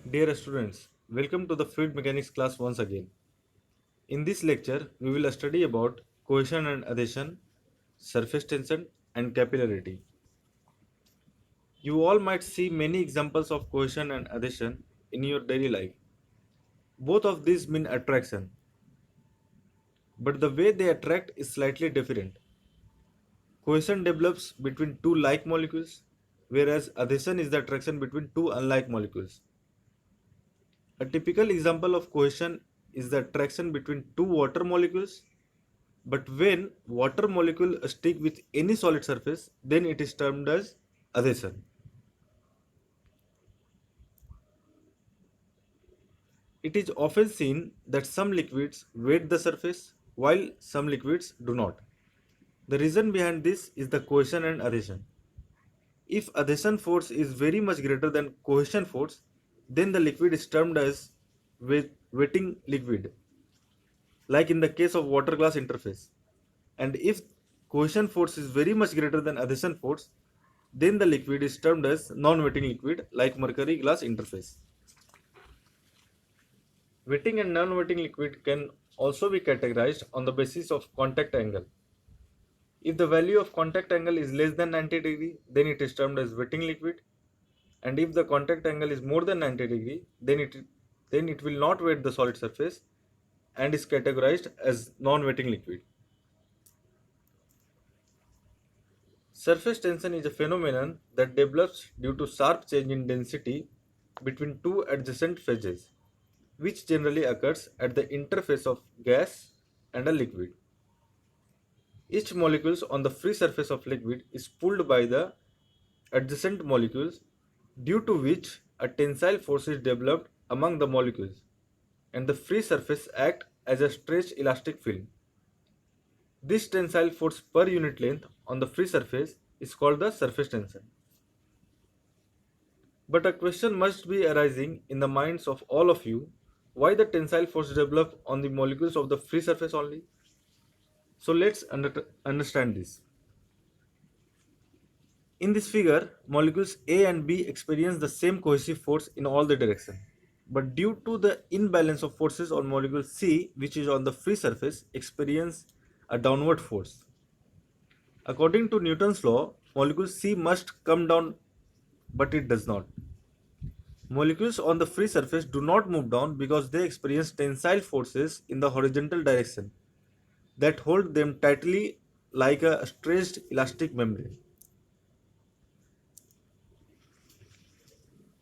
Dear students, welcome to the fluid mechanics class once again. In this lecture, we will study about cohesion and adhesion, surface tension and capillarity. You all might see many examples of cohesion and adhesion in your daily life. Both of these mean attraction, but the way they attract is slightly different. Cohesion develops between two like molecules, whereas adhesion is the attraction between two unlike molecules. A typical example of cohesion is the attraction between two water molecules. But when water molecule stick with any solid surface, then it is termed as adhesion. It is often seen that some liquids wet the surface while some liquids do not. The reason behind this is the cohesion and adhesion. If adhesion force is very much greater than cohesion force, then the liquid is termed as wetting liquid, like in the case of water glass interface. And if cohesion force is very much greater than adhesion force, then the liquid is termed as non-wetting liquid like mercury glass interface. Wetting and non-wetting liquid can also be categorized on the basis of contact angle. If the value of contact angle is less than 90 degree, then it is termed as wetting liquid, and if the contact angle is more than 90 degree, then it will not wet the solid surface and is categorized as non-wetting liquid. Surface tension is a phenomenon that develops due to sharp change in density between two adjacent phases, which generally occurs at the interface of gas and a liquid. Each molecule on the free surface of liquid is pulled by the adjacent molecules, due to which a tensile force is developed among the molecules, and the free surface act as a stretched elastic film. This tensile force per unit length on the free surface is called the surface tension. But a question must be arising in the minds of all of you: why the tensile force develop on the molecules of the free surface only? So let's understand this. In this figure, molecules A and B experience the same cohesive force in all the directions. But due to the imbalance of forces on molecule C, which is on the free surface, experience a downward force. According to Newton's law, molecule C must come down, but it does not. Molecules on the free surface do not move down because they experience tensile forces in the horizontal direction that hold them tightly like a stretched elastic membrane.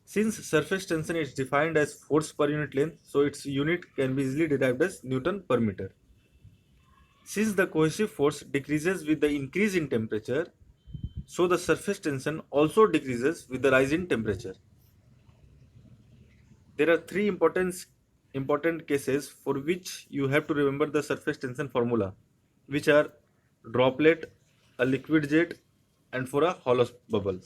Since surface tension is defined as force per unit length, so its unit can be easily derived as Newton per meter. Since the cohesive force decreases with the increase in temperature, so the surface tension also decreases with the rise in temperature. There are three important cases for which you have to remember the surface tension formula, which are droplet, a liquid jet, and for a hollow bubble.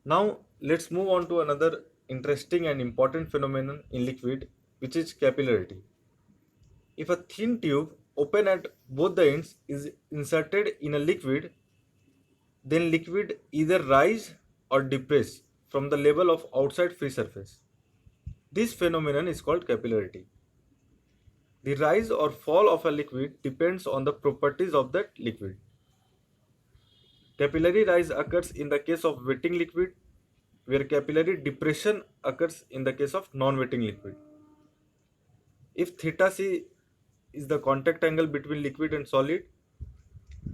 Now let's move on to another interesting and important phenomenon in liquid, which is capillarity. If a thin tube open at both the ends is inserted in a liquid, then liquid either rise or depress from the level of outside free surface. This phenomenon is called capillarity. The rise or fall of a liquid depends on the properties of that liquid. Capillary rise occurs in the case of wetting liquid, where capillary depression occurs in the case of non-wetting liquid. If theta c is the contact angle between liquid and solid,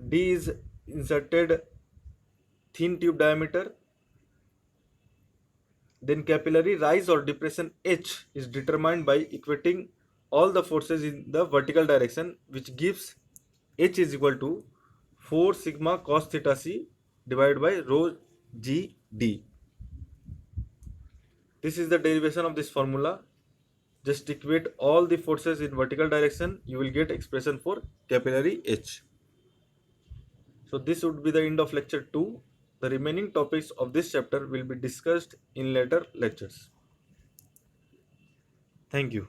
d is inserted thin tube diameter, then capillary rise or depression h is determined by equating all the forces in the vertical direction, which gives h is equal to 4 sigma cos theta c divided by rho g d. This is the derivation of this formula. Just equate all the forces in vertical direction, you will get expression for capillary h. So this would be the end of lecture 2. The remaining topics of this chapter will be discussed in later lectures. Thank you.